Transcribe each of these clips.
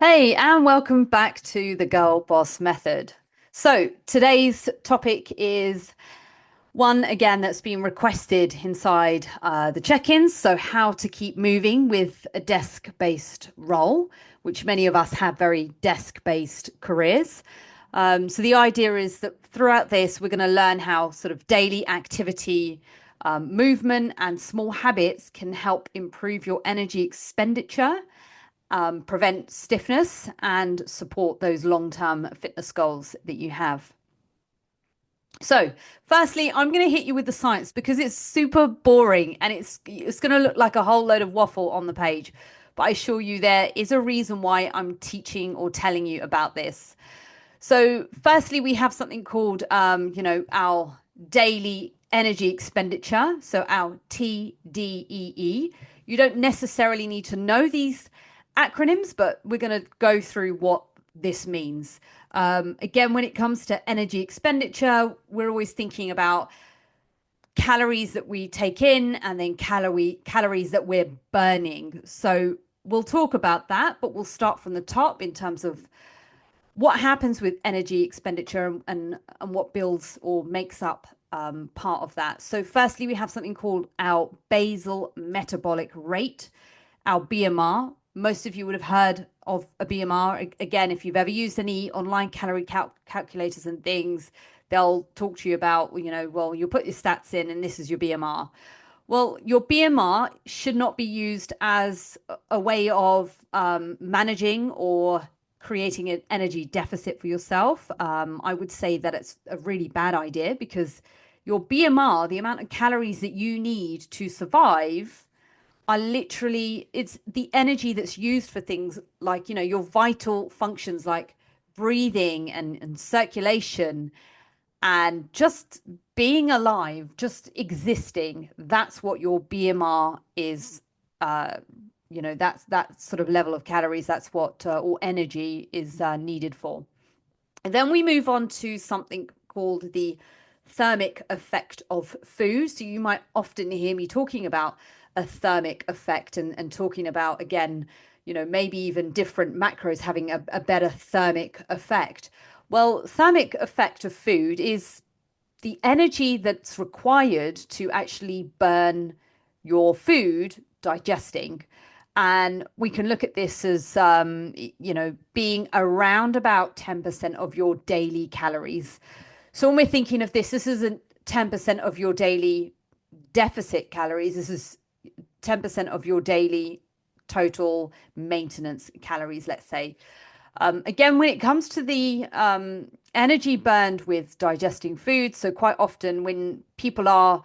Hey, and welcome back to the Girl Boss Method. So, today's topic is one again that's been requested inside the check ins. So, how to keep moving with a desk based role, which many of us have very desk based careers. So, the idea is that throughout this, we're going to learn how sort of daily activity, movement, and small habits can help improve your energy expenditure, prevent stiffness, and support those long term fitness goals that you have. So, firstly, I'm going to hit you with the science because it's super boring and it's going to look like a whole load of waffle on the page. But I assure you, there is a reason why I'm teaching or telling you about this. So, firstly, we have something called, our daily energy expenditure. So, our TDEE. You don't necessarily need to know these acronyms, but we're going to go through what this means. Again, when it comes to energy expenditure, we're always thinking about calories that we take in and then calories that we're burning. So, we'll talk about that, but we'll start from the top in terms of what happens with energy expenditure and what builds or makes up part of that. So, firstly, we have something called our basal metabolic rate, our BMR. Most of you would have heard of a BMR. Again, if you've ever used any online calorie calculators and things, they'll talk to you about, well, you'll put your stats in and this is your BMR. Well, your BMR should not be used as a way of managing or creating an energy deficit for yourself. I would say that it's a really bad idea because your BMR, the amount of calories that you need to survive, are literally, it's the energy that's used for things like, your vital functions like breathing and circulation and just being alive, just existing. That's what your BMR is. uh that's that sort of level of calories. That's what or energy is needed for. And then we move on to something called the thermic effect of food. So you might often hear me talking about a thermic effect and talking about, again, maybe even different macros having a better thermic effect. Well, thermic effect of food is the energy that's required to actually burn your food digesting. And we can look at this as, being around about 10% of your daily calories. So when we're thinking of this isn't 10% of your daily deficit calories. This is 10% of your daily total maintenance calories, let's say. Again, when it comes to the energy burned with digesting food, so quite often when people are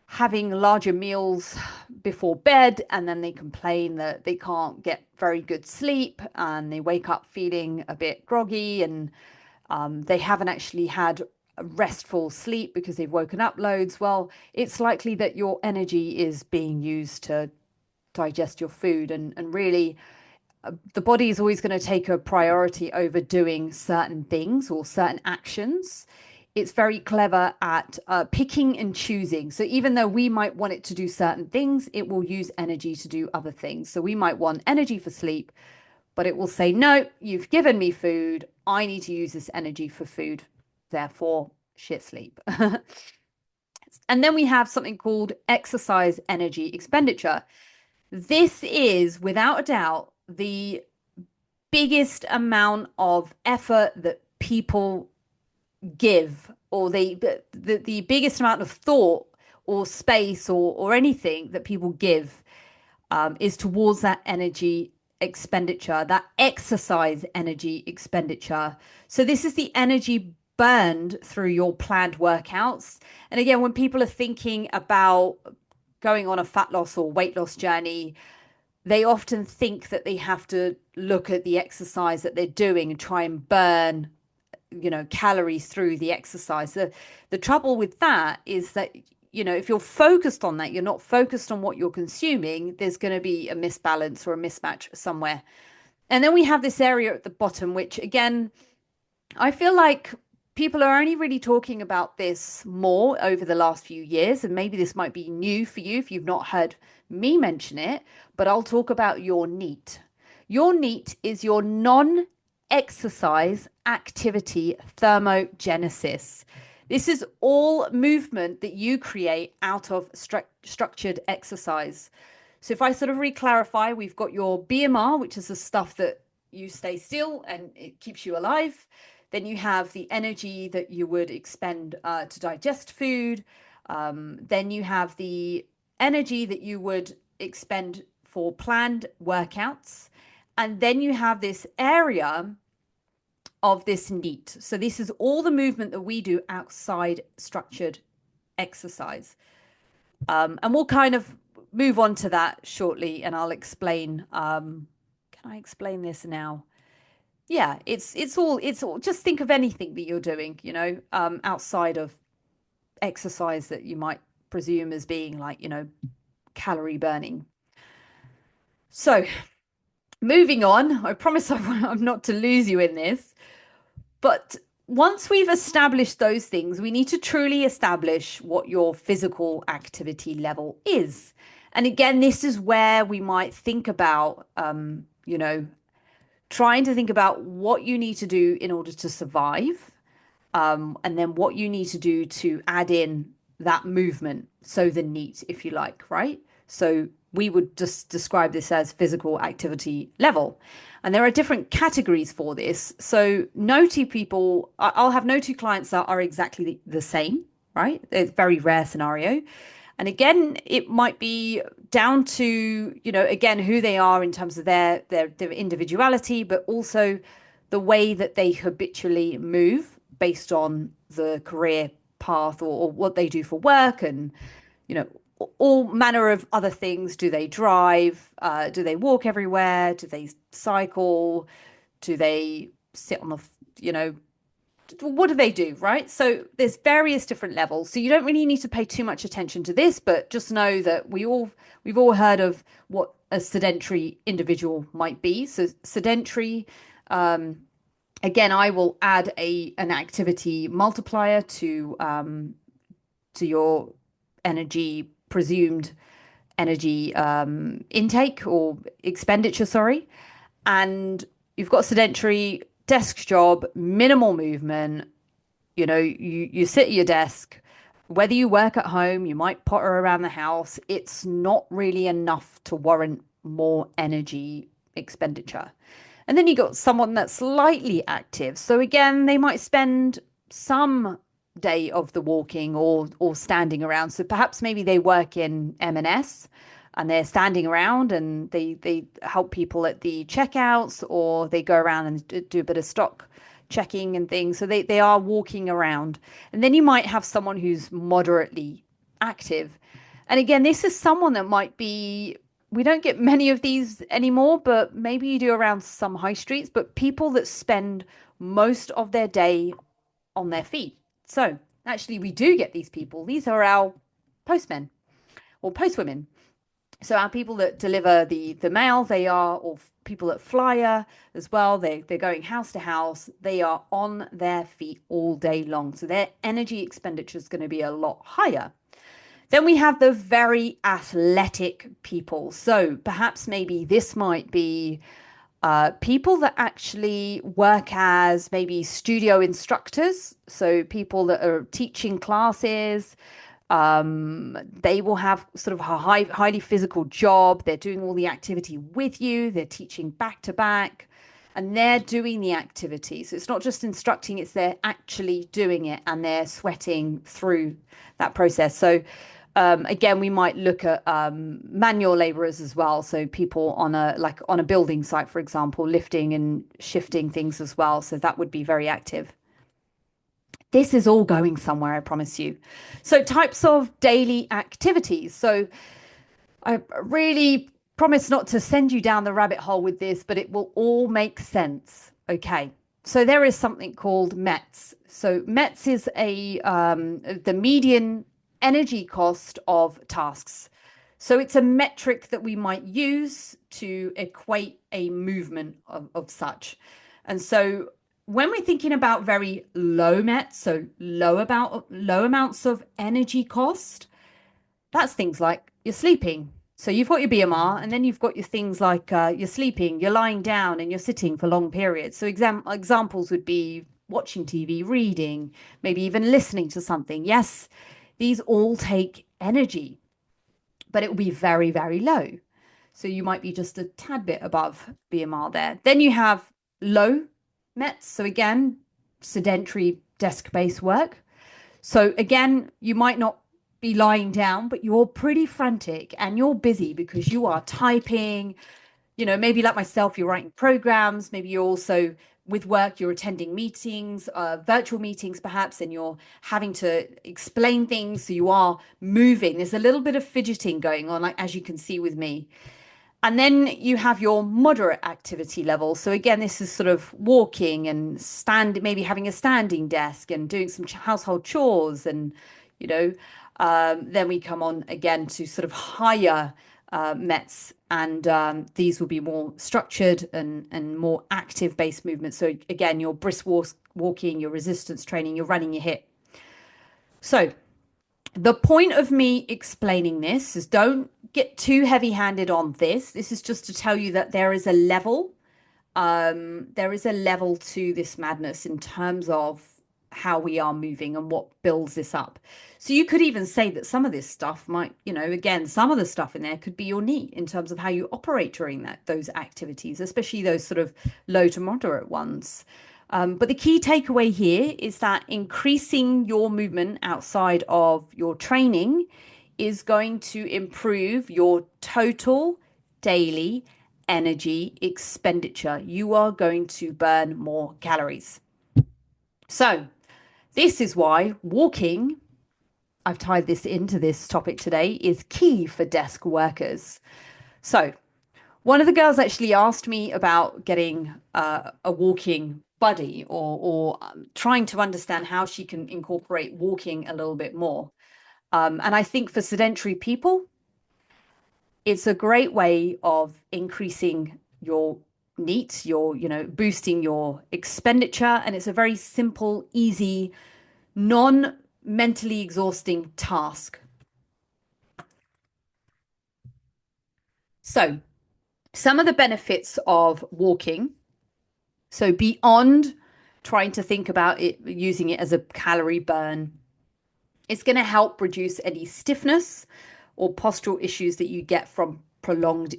having larger meals before bed and then they complain that they can't get very good sleep and they wake up feeling a bit groggy and they haven't actually had a restful sleep because they've woken up loads. Well, it's likely that your energy is being used to digest your food, and really the body is always going to take a priority over doing certain things or certain actions. It's very clever at picking and choosing. So even though we might want it to do certain things, it will use energy to do other things. So we might want energy for sleep, but it will say, no, you've given me food. I need to use this energy for food. Therefore, shit sleep. And then we have something called exercise energy expenditure. This is, without a doubt, the biggest amount of effort that people give, or the biggest amount of thought or space or anything that people give, is towards that energy expenditure, that exercise energy expenditure. So this is the energy burned through your planned workouts. And again, when people are thinking about going on a fat loss or weight loss journey, they often think that they have to look at the exercise that they're doing and try and burn, calories through the exercise. The trouble with that is that, if you're focused on that, you're not focused on what you're consuming, there's going to be a misbalance or a mismatch somewhere. And then we have this area at the bottom, which again, I feel like people are only really talking about this more over the last few years, and maybe this might be new for you if you've not heard me mention it, but I'll talk about your NEAT. Your NEAT is your non-exercise activity thermogenesis. This is all movement that you create out of structured exercise. So if I sort of re-clarify, we've got your BMR, which is the stuff that you stay still and it keeps you alive. Then you have the energy that you would expend to digest food. Then you have the energy that you would expend for planned workouts. And then you have this area of this NEAT. So this is all the movement that we do outside structured exercise. And we'll kind of move on to that shortly and I'll explain. Can I explain this now? Yeah, it's all just think of anything that you're doing, outside of exercise that you might presume as being like, calorie burning. So moving on, I promise I'm not to lose you in this, but once we've established those things, we need to truly establish what your physical activity level is. And again, this is where we might think about, trying to think about what you need to do in order to survive, and then what you need to do to add in that movement. So the NEAT, if you like, right? So we would just describe this as physical activity level. And there are different categories for this. So no two people, I'll have no two clients that are exactly the same, right? It's a very rare scenario. And again, it might be down to, again, who they are in terms of their individuality, but also the way that they habitually move based on the career path or what they do for work and, all manner of other things. Do they drive? Do they walk everywhere? Do they cycle? Do they sit on the, what do they do, right? So there's various different levels. So you don't really need to pay too much attention to this, but just know that we've all heard of what a sedentary individual might be. So sedentary, again, I will add an activity multiplier to your energy presumed energy intake or expenditure, sorry. And you've got sedentary desk job, minimal movement. You sit at your desk. Whether you work at home, you might potter around the house. It's not really enough to warrant more energy expenditure. And then you got someone that's slightly active. So again, they might spend some day of the walking or standing around. So perhaps maybe they work in M&S and they're standing around and they help people at the checkouts or they go around and do a bit of stock checking and things. So they are walking around. And then you might have someone who's moderately active. And again, this is someone that might be, we don't get many of these anymore, but maybe you do around some high streets, but people that spend most of their day on their feet. So actually, we do get these people. These are our postmen or postwomen. So our people that deliver the mail, they are, or people that flyer as well, they're going house to house. They are on their feet all day long. So their energy expenditure is going to be a lot higher. Then we have the very athletic people. So perhaps maybe this might be people that actually work as maybe studio instructors. So people that are teaching classes. They will have sort of a highly physical job. They're doing all the activity with you. They're teaching back to back and they're doing the activity. So it's not just instructing, it's they're actually doing it and they're sweating through that process. So again, we might look at manual laborers as well. So people on a building site, for example, lifting and shifting things as well. So that would be very active. This is all going somewhere, I promise you. So types of daily activities. So I really promise not to send you down the rabbit hole with this, but it will all make sense. Okay. So there is something called METs. So METs is the median energy cost of tasks. So it's a metric that we might use to equate a movement of such. And so when we're thinking about very low METs, so low amounts of energy cost, that's things like you're sleeping, So you've got your BMR, and then you've got your things like you're sleeping, you're lying down, and you're sitting for long periods. So examples would be watching TV, reading, maybe even listening to something. Yes, these all take energy, but it will be very, very low. So you might be just a tad bit above BMR there. Then you have low METs. So again, sedentary desk-based work. So again, you might not be lying down, but you're pretty frantic and you're busy because you are typing, maybe like myself, you're writing programs, maybe you're also with work, you're attending meetings, virtual meetings perhaps, and you're having to explain things. So you are moving. There's a little bit of fidgeting going on, like as you can see with me. And then you have your moderate activity level. So again, this is sort of walking and maybe having a standing desk and doing some household chores. And, you know, then we come on again to sort of higher METs. And these will be more structured and more active based movements. So again, your walking, your resistance training, you're running your hip. So the point of me explaining this is don't get too heavy handed on this. This is just to tell you that there is a level. There is a level to this madness in terms of how we are moving and what builds this up. So you could even say that some of this stuff might, again, some of the stuff in there could be your knee in terms of how you operate during those activities, especially those sort of low to moderate ones. But the key takeaway here is that increasing your movement outside of your training is going to improve your total daily energy expenditure. You are going to burn more calories. So, this is why walking, I've tied this into this topic today, is key for desk workers. So, one of the girls actually asked me about getting a walking buddy or trying to understand how she can incorporate walking a little bit more. And I think for sedentary people, it's a great way of increasing your NEAT, boosting your expenditure. And it's a very simple, easy, non mentally exhausting task. So, some of the benefits of walking. So, beyond trying to think about it, using it as a calorie burn, it's going to help reduce any stiffness or postural issues that you get from prolonged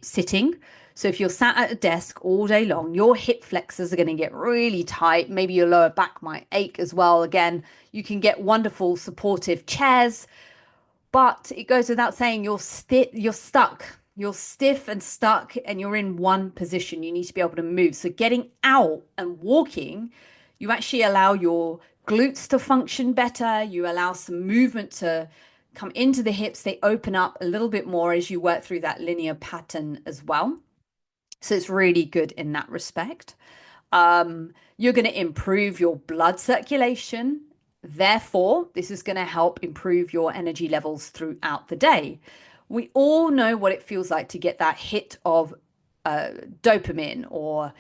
sitting. So if you're sat at a desk all day long, your hip flexors are going to get really tight. Maybe your lower back might ache as well. Again, you can get wonderful supportive chairs, but it goes without saying you're stuck. You're stiff and stuck and you're in one position. You need to be able to move. So getting out and walking, you actually allow your glutes to function better. You allow some movement to come into the hips. They open up a little bit more as you work through that linear pattern as well. So it's really good in that respect. You're going to improve your blood circulation. Therefore, this is going to help improve your energy levels throughout the day. We all know what it feels like to get that hit of dopamine or,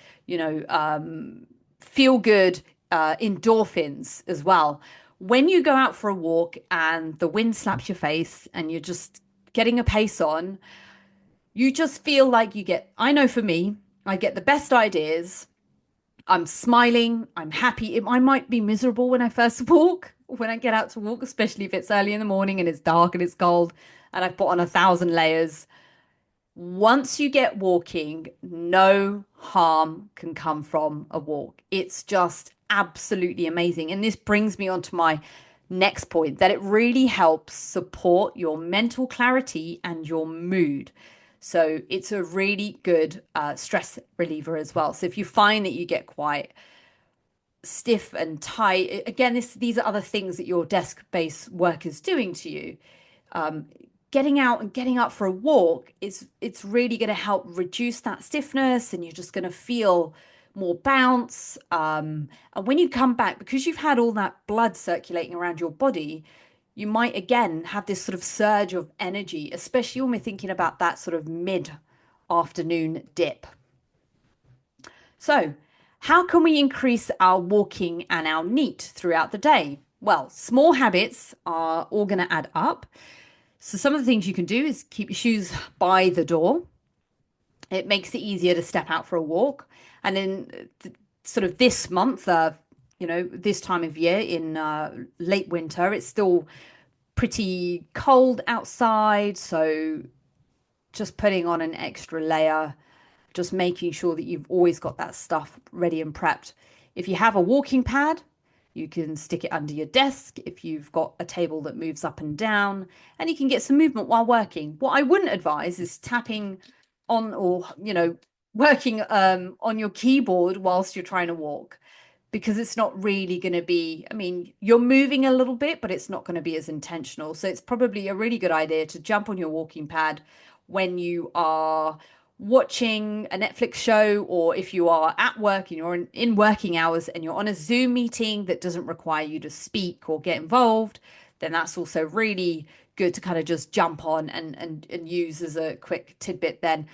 feel good endorphins as well. When you go out for a walk and the wind slaps your face and you're just getting a pace on, you just feel like I know for me, I get the best ideas. I'm smiling, I'm happy. I might be miserable when I first walk, when I get out to walk, especially if it's early in the morning and it's dark and it's cold and I've put on 1,000 layers. Once you get walking, no harm can come from a walk. It's just absolutely amazing. And this brings me on to my next point that it really helps support your mental clarity and your mood. So it's a really good stress reliever as well. So if you find that you get quite stiff and tight, again, these are other things that your desk-based work is doing to you. Getting out and getting up for a walk it's really going to help reduce that stiffness, and you're just going to feel more bounce. And when you come back, because you've had all that blood circulating around your body, you might again have this sort of surge of energy, especially when we're thinking about that sort of mid afternoon dip. So, how can we increase our walking and our NEAT throughout the day? Well, small habits are all going to add up. So some of the things you can do is keep your shoes by the door. It makes it easier to step out for a walk. And in sort of this month, this time of year in late winter, it's still pretty cold outside. So just putting on an extra layer, just making sure that you've always got that stuff ready and prepped. If you have a walking pad, you can stick it under your desk if you've got a table that moves up and down, and you can get some movement while working. What I wouldn't advise is tapping on or, working on your keyboard whilst you're trying to walk, because it's not really going to be, I mean, you're moving a little bit, but it's not going to be as intentional. So it's probably a really good idea to jump on your walking pad when you are watching a Netflix show, or if you are at work and you're in working hours and you're on a Zoom meeting that doesn't require you to speak or get involved, then that's also really good to kind of just jump on and use as a quick tidbit then.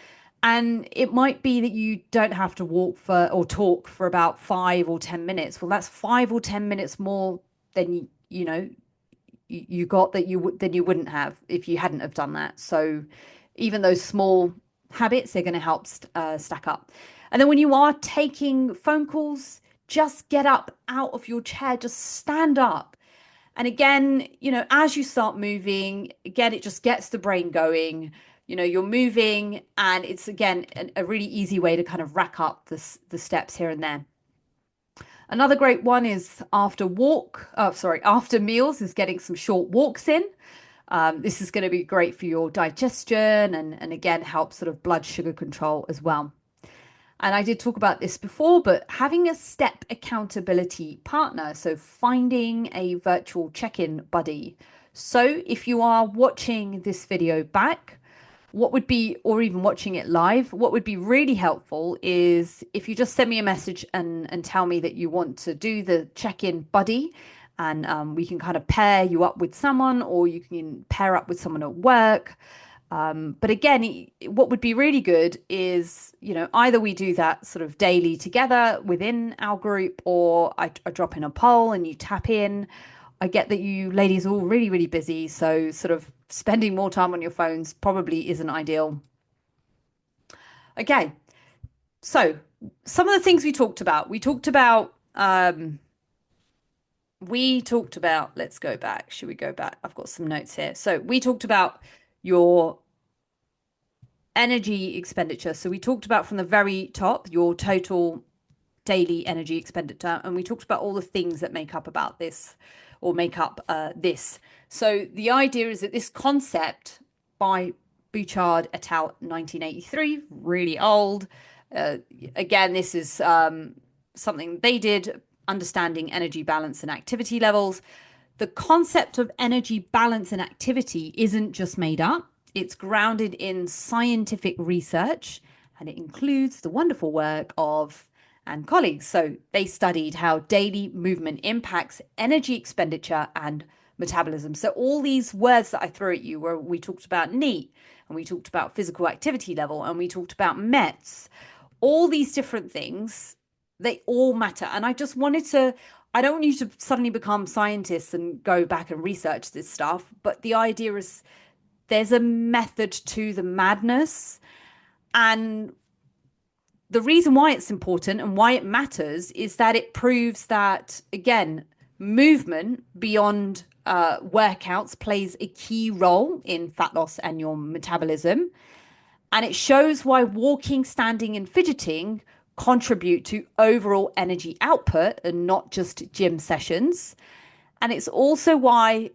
And it might be that you don't have to walk for or talk for about 5 or 10 minutes. Well, that's 5 or 10 minutes more than you got that than you wouldn't have if you hadn't have done that. So even those small habits, they're going to help stack up. And then when you are taking phone calls, just get up out of your chair, just stand up. And again, as you start moving, again, it just gets the brain going. You're moving, and it's again a really easy way to kind of rack up the steps here and there. Another great one is after meals is getting some short walks in. This is going to be great for your digestion and again help sort of blood sugar control as well. And I did talk about this before, but having a step accountability partner, so finding a virtual check-in buddy. So if you are watching this video back, what would be, or even watching it live, what would be really helpful is if you just send me a message and tell me that you want to do the check-in buddy, and we can kind of pair you up with someone, or you can pair up with someone at work. But again, what would be really good is, either we do that sort of daily together within our group, or I drop in a poll and you tap in. I get that you ladies are all really, really busy. So sort of spending more time on your phones probably isn't ideal. Okay. So some of the things we talked about, let's go back. Should we go back? I've got some notes here. So we talked about your energy expenditure. So we talked about from the very top, your total daily energy expenditure, and we talked about all the things that make up about this or make up this. So the idea is that this concept by Bouchard et al. 1983, really old. Uh, Again, this is something they did, understanding energy balance and activity levels. The concept of energy balance and activity isn't just made up, it's grounded in scientific research, and it includes the wonderful work of and colleagues. So they studied how daily movement impacts energy expenditure and metabolism. So all these words that I threw at you, where we talked about NEAT, and we talked about physical activity level, and we talked about METs, all these different things, they all matter. And I don't want you to suddenly become scientists and go back and research this stuff, but the idea is there's a method to the madness. And the reason why it's important and why it matters is that it proves that, again, movement beyond workouts plays a key role in fat loss and your metabolism. And it shows why walking, standing, and fidgeting contribute to overall energy output and not just gym sessions. And it's also why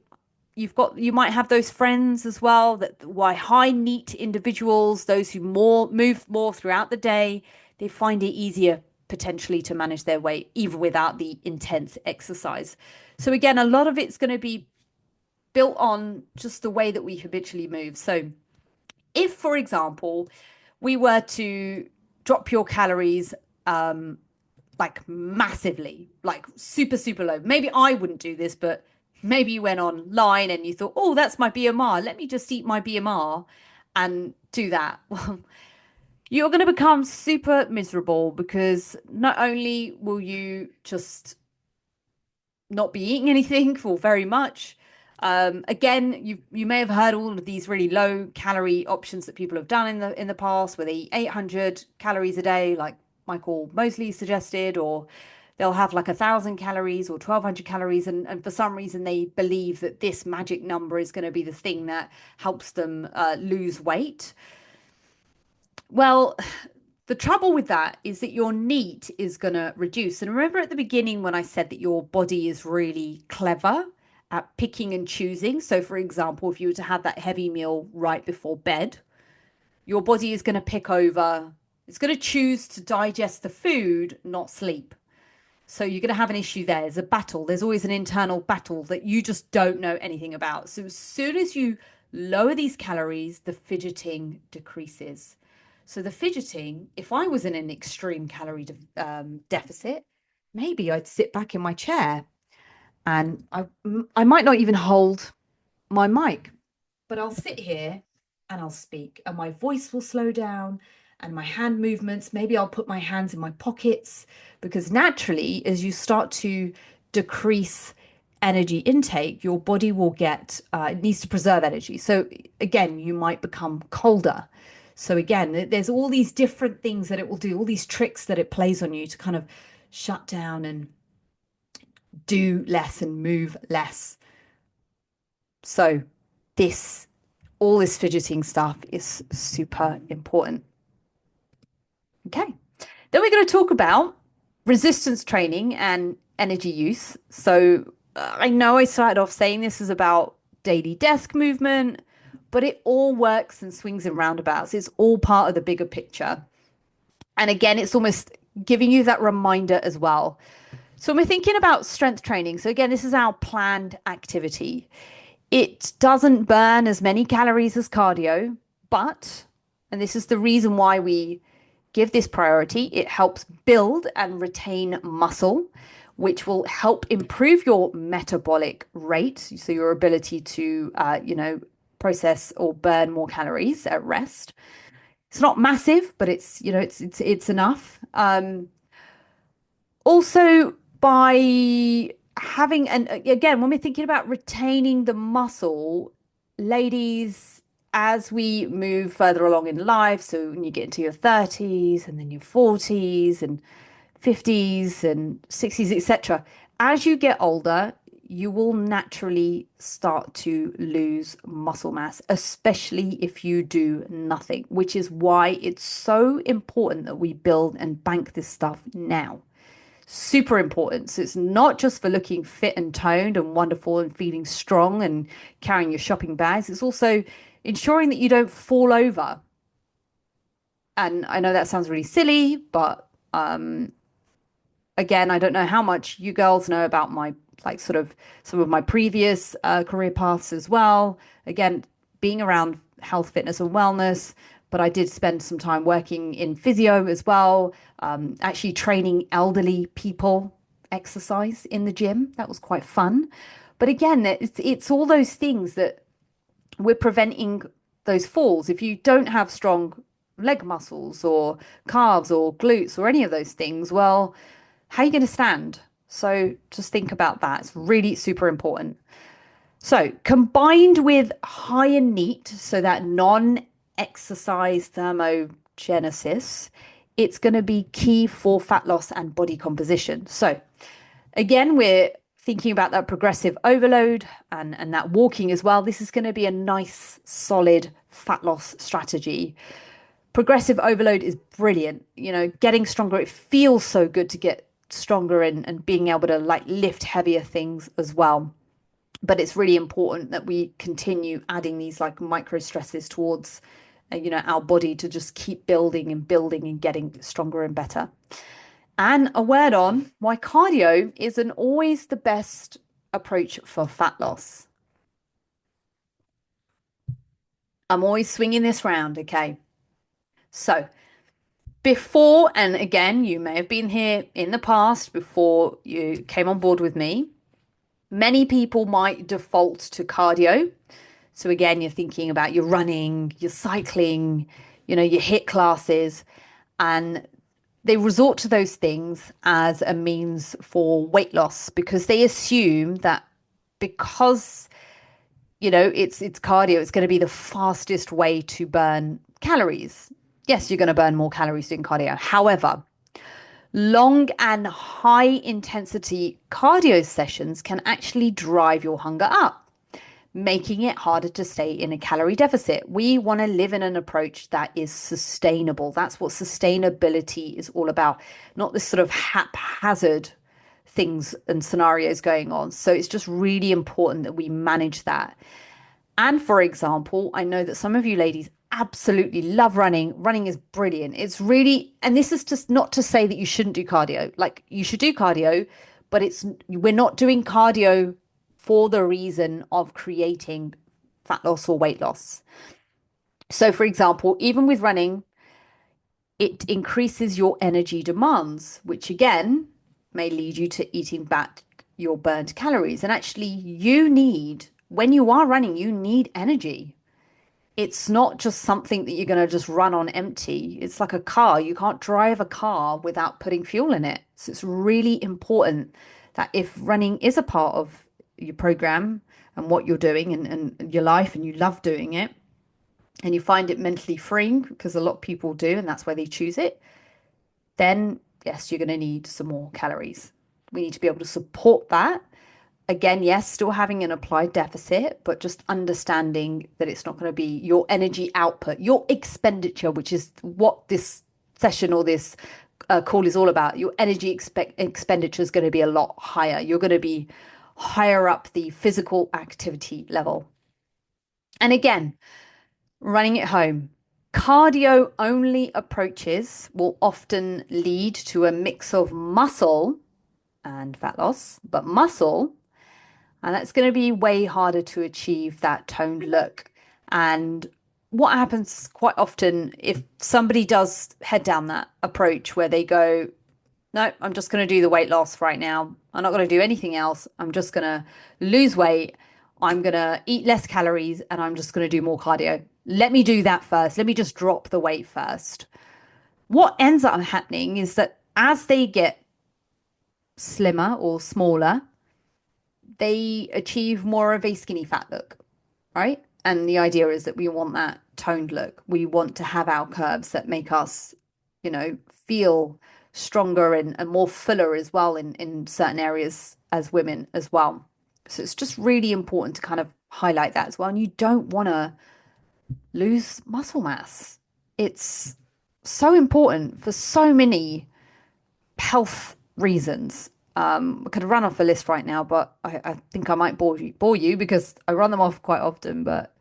you might have those friends as well, that why high NEAT individuals, those who move more throughout the day, they find it easier potentially to manage their weight even without the intense exercise. So again, a lot of it's going to be built on just the way that we habitually move. So if, for example, we were to drop your calories like massively, like super, super low. Maybe I wouldn't do this, but maybe you went online and you thought, oh, that's my BMR. Let me just eat my BMR and do that. Well, you're going to become super miserable, because not only will you just not be eating anything for very much, Again, you may have heard all of these really low calorie options that people have done in the past, where they eat 800 calories a day, like Michael Mosley suggested, or they'll have like 1,000 calories or 1,200 calories, and for some reason they believe that this magic number is going to be the thing that helps them lose weight. Well, the trouble with that is that your NEAT is going to reduce. And remember at the beginning when I said that your body is really clever at picking and choosing. So, for example, if you were to have that heavy meal right before bed, your body is going to pick over, it's going to choose to digest the food, not sleep. So you're going to have an issue there. There's a battle. There's always an internal battle that you just don't know anything about. So as soon as you lower these calories, the fidgeting decreases. So the fidgeting, if I was in an extreme deficit, maybe I'd sit back in my chair and I might not even hold my mic, but I'll sit here and I'll speak, and my voice will slow down and my hand movements. Maybe I'll put my hands in my pockets because naturally, as you start to decrease energy intake, your body will get, it needs to preserve energy. So, again, you might become colder. So, again, there's all these different things that it will do, all these tricks that it plays on you to kind of shut down and do less and move less. So, this all this fidgeting stuff is super important. Okay. Then we're going to talk about resistance training and energy use. So I know I started off saying this is about daily desk movement, but it all works and swings and roundabouts. It's all part of the bigger picture. And again, it's almost giving you that reminder as well. So when we're thinking about strength training, so again, this is our planned activity. It doesn't burn as many calories as cardio, but, and this is the reason why we give this priority, it helps build and retain muscle, which will help improve your metabolic rate. So your ability to, process or burn more calories at rest. It's not massive, but it's enough. Also, by having, and again, when we're thinking about retaining the muscle, ladies, as we move further along in life, so when you get into your 30s and then your 40s and 50s and 60s, etc., as you get older, you will naturally start to lose muscle mass, especially if you do nothing, which is why it's so important that we build and bank this stuff now. Super important. So it's not just for looking fit and toned and wonderful and feeling strong and carrying your shopping bags. It's also ensuring that you don't fall over. And I know that sounds really silly, but again, I don't know how much you girls know about my like sort of some of my previous career paths as well. Again, being around health, fitness, and wellness, but I did spend some time working in physio as well, actually training elderly people exercise in the gym. That was quite fun. But again, it's all those things that we're preventing those falls. If you don't have strong leg muscles or calves or glutes or any of those things, well, how are you going to stand? So just think about that. It's really super important. So combined with higher NEAT, so that non-exercise thermogenesis, it's going to be key for fat loss and body composition. So again, we're thinking about that progressive overload and that walking as well. This is going to be a nice, solid fat loss strategy. Progressive overload is brilliant. You know, getting stronger, it feels so good to get stronger and being able to like lift heavier things as well. But it's really important that we continue adding these like micro stresses towards, our body to just keep building and building and getting stronger and better. And a word on why cardio isn't always the best approach for fat loss. I'm always swinging this round, okay? So, before, and again, you may have been here in the past before you came on board with me, many people might default to cardio. So, again, you're thinking about your running, your cycling, your HIIT classes, and they resort to those things as a means for weight loss because they assume that because it's cardio. It's going to be the fastest way to burn calories. Yes, you're going to burn more calories doing cardio. However, long and high intensity cardio sessions can actually drive your hunger up, making it harder to stay in a calorie deficit. We want to live in an approach that is sustainable. That's what sustainability is all about, not this sort of haphazard things and scenarios going on. So it's just really important that we manage that. And for example, I know that some of you ladies absolutely love running. Running is brilliant. It's really, and this is just not to say that you shouldn't do cardio. Like you should do cardio, but we're not doing cardio for the reason of creating fat loss or weight loss. So, for example, even with running, it increases your energy demands, which again may lead you to eating back your burned calories. And actually, when you are running, you need energy. It's not just something that you're going to just run on empty. It's like a car. You can't drive a car without putting fuel in it. So it's really important that if running is a part of your program and what you're doing and your life and you love doing it and you find it mentally freeing, because a lot of people do, and that's why they choose it, then yes, you're going to need some more calories. We need to be able to support that. Again, yes, still having an applied deficit, but just understanding that it's not going to be your energy output, your expenditure, which is what this session or this call is all about. Your expenditure is going to be a lot higher. You're going to be higher up the physical activity level. And again, running at home. Cardio only approaches will often lead to a mix of muscle and fat loss, but muscle, and that's going to be way harder to achieve that toned look. And what happens quite often if somebody does head down that approach where they go, no, I'm just going to do the weight loss right now. I'm not going to do anything else. I'm just going to lose weight. I'm going to eat less calories and I'm just going to do more cardio. Let me do that first. Let me just drop the weight first. What ends up happening is that as they get slimmer or smaller, they achieve more of a skinny fat look, right? And the idea is that we want that toned look. We want to have our curves that make us, feel stronger and more fuller as well in certain areas as women as well. So it's just really important to kind of highlight that as well. And you don't want to lose muscle mass. It's so important for so many health reasons. I could run off a list right now, but I think I might bore you because I run them off quite often. But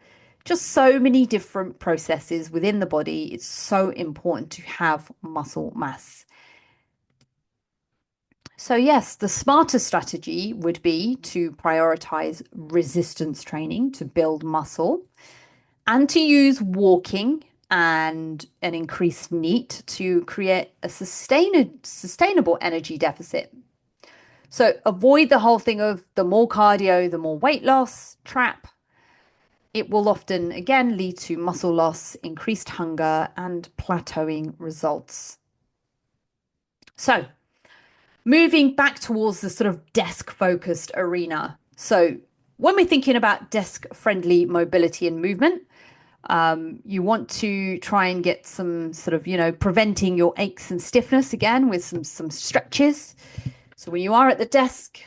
just so many different processes within the body. It's so important to have muscle mass. So, yes, the smarter strategy would be to prioritize resistance training to build muscle and to use walking and an increased NEAT to create a sustainable energy deficit. So avoid the whole thing of the more cardio, the more weight loss trap. It will often, again, lead to muscle loss, increased hunger, and plateauing results. So moving back towards the sort of desk focused arena. So when we're thinking about desk friendly mobility and movement, you want to try and get some sort of, preventing your aches and stiffness again with some stretches. So when you are at the desk,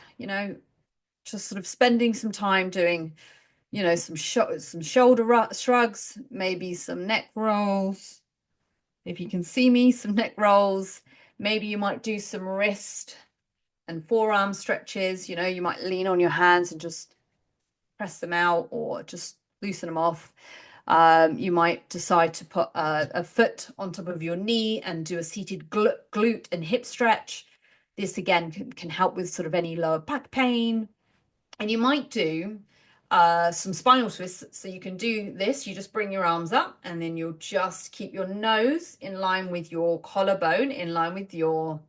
just sort of spending some time doing, some shoulder shrugs, maybe some neck rolls. If you can see me, some neck rolls. Maybe you might do some wrist and forearm stretches. You might lean on your hands and just press them out or just loosen them off. You might decide to put a foot on top of your knee and do a seated glute and hip stretch. This again can help with sort of any lower back pain. And you might do some spinal twists. So you can do this. You just bring your arms up and then you'll just keep your nose in line with your collarbone, in line with your,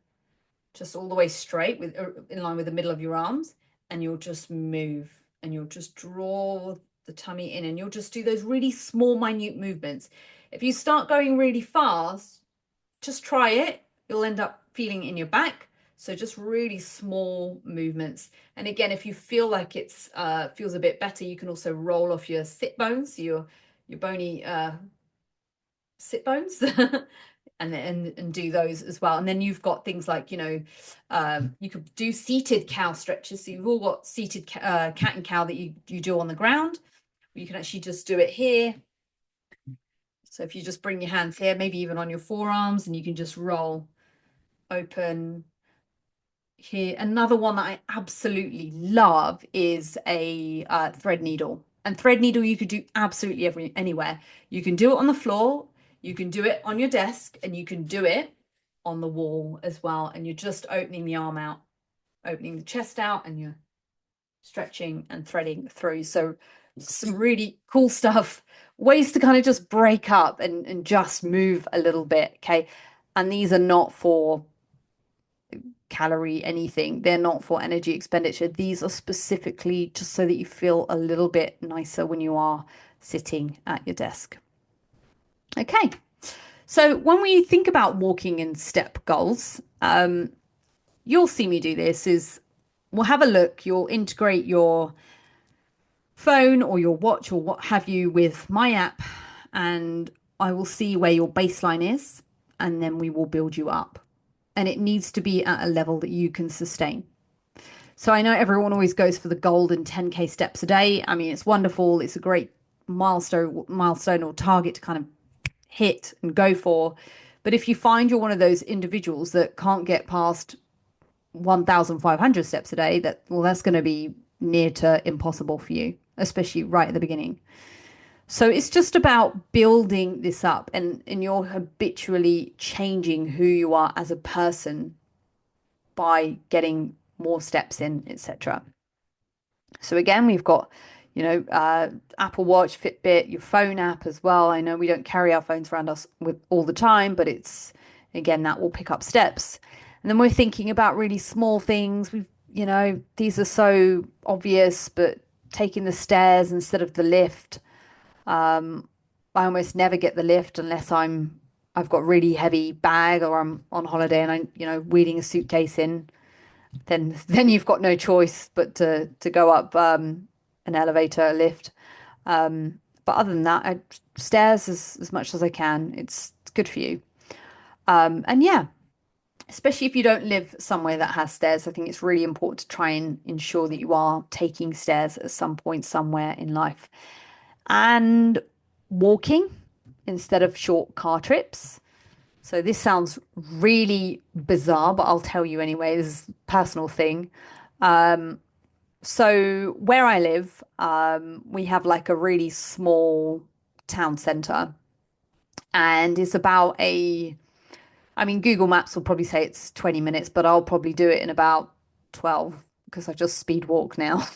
just all the way straight with in line with the middle of your arms. And you'll just move and you'll just draw the tummy in and you'll just do those really small, minute movements. If you start going really fast, just try it. You'll end up feeling in your back. So just really small movements. And again, if you feel like it's feels a bit better, you can also roll off your sit bones, your bony sit bones, and do those as well. And then you've got things like, you could do seated cow stretches. So you've all got seated cat and cow that you do on the ground. You can actually just do it here. So if you just bring your hands here, maybe even on your forearms, and you can just roll open here. Another one that I absolutely love is a thread needle. And thread needle you could do absolutely anywhere. You can do it on the floor, you can do it on your desk, and you can do it on the wall as well. And you're just opening the arm out, opening the chest out, and you're stretching and threading through. So some really cool stuff, ways to kind of just break up and just move a little bit. Okay. And these are not for calorie anything. They're not for energy expenditure. These are specifically just so that you feel a little bit nicer when you are sitting at your desk. Okay. So when we think about walking in step goals, you'll see me do this is we'll have a look, you'll integrate your phone or your watch or what have you with my app, and I will see where your baseline is, and then we will build you up. And it needs to be at a level that you can sustain. So I know everyone always goes for the golden 10K steps a day. I mean, it's wonderful. It's a great milestone or target to kind of hit and go for. But if you find you're one of those individuals that can't get past 1,500 steps a day, that's going to be near to impossible for you, especially right at the beginning. So it's just about building this up, and you're habitually changing who you are as a person by getting more steps in, etc. So again, we've got, Apple Watch, Fitbit, your phone app as well. I know we don't carry our phones around us with all the time, but it's again that will pick up steps. And then we're thinking about really small things. These are so obvious, but taking the stairs instead of the lift. I almost never get the lift unless I've got really heavy bag or I'm on holiday and wheeling a suitcase in. Then you've got no choice but to go up an elevator, a lift. But other than that, stairs as much as I can. It's good for you. And yeah, especially if you don't live somewhere that has stairs, I think it's really important to try and ensure that you are taking stairs at some point somewhere in life. And walking instead of short car trips. So this sounds really bizarre, but I'll tell you anyway. This is a personal thing. So where I live, we have like a really small town centre, and it's about I mean, Google Maps will probably say it's 20 minutes, but I'll probably do it in about 12 because I just speed walk now.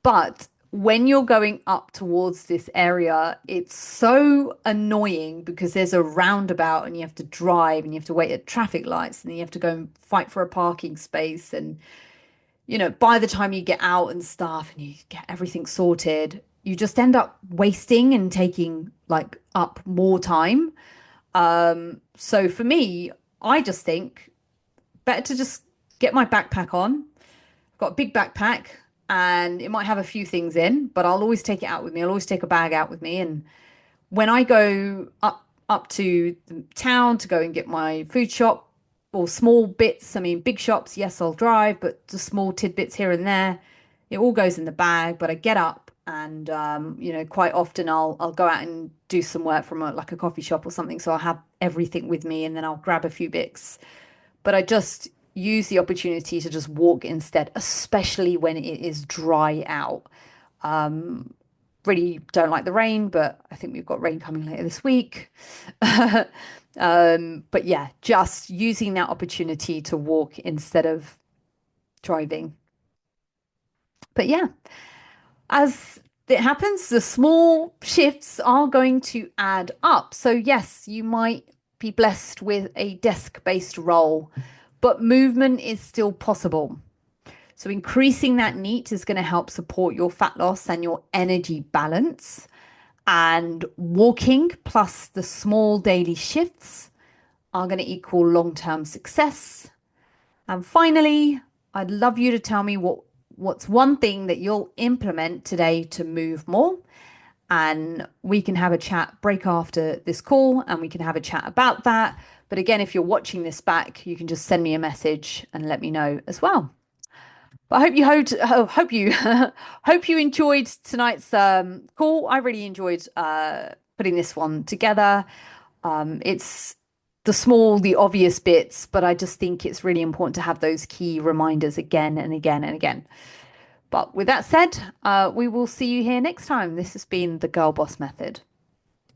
But when you're going up towards this area, it's so annoying because there's a roundabout and you have to drive and you have to wait at traffic lights and then you have to go and fight for a parking space. And, by the time you get out and stuff and you get everything sorted, you just end up wasting and taking like up more time. So for me, I just think better to just get my backpack on. I've got a big backpack and it might have a few things in, but I'll always take it out with me. I'll always take a bag out with me. And when I go up to the town to go and get my food shop or small bits, I mean, big shops, yes, I'll drive, but just small tidbits here and there, it all goes in the bag. But I get up and quite often I'll go out and do some work from like a coffee shop or something. So I'll have everything with me and then I'll grab a few bits. But I just use the opportunity to just walk instead, especially when it is dry out. Really don't like the rain, but I think we've got rain coming later this week. But yeah, just using that opportunity to walk instead of driving. But yeah, as it happens, the small shifts are going to add up. So yes, you might be blessed with a desk-based role, but movement is still possible. So increasing that NEAT is going to help support your fat loss and your energy balance. And walking plus the small daily shifts are going to equal long-term success? And finally, I'd love you to tell me what's one thing that you'll implement today to move more. And we can have a chat break after this call and we can have a chat about that. But again, if you're watching this back, you can just send me a message and let me know as well. But I hope you hope you hope you enjoyed tonight's call. I really enjoyed putting this one together. It's the small, the obvious bits, but I just think it's really important to have those key reminders again and again and again. But with that said, we will see you here next time. This has been the Girl Boss Method.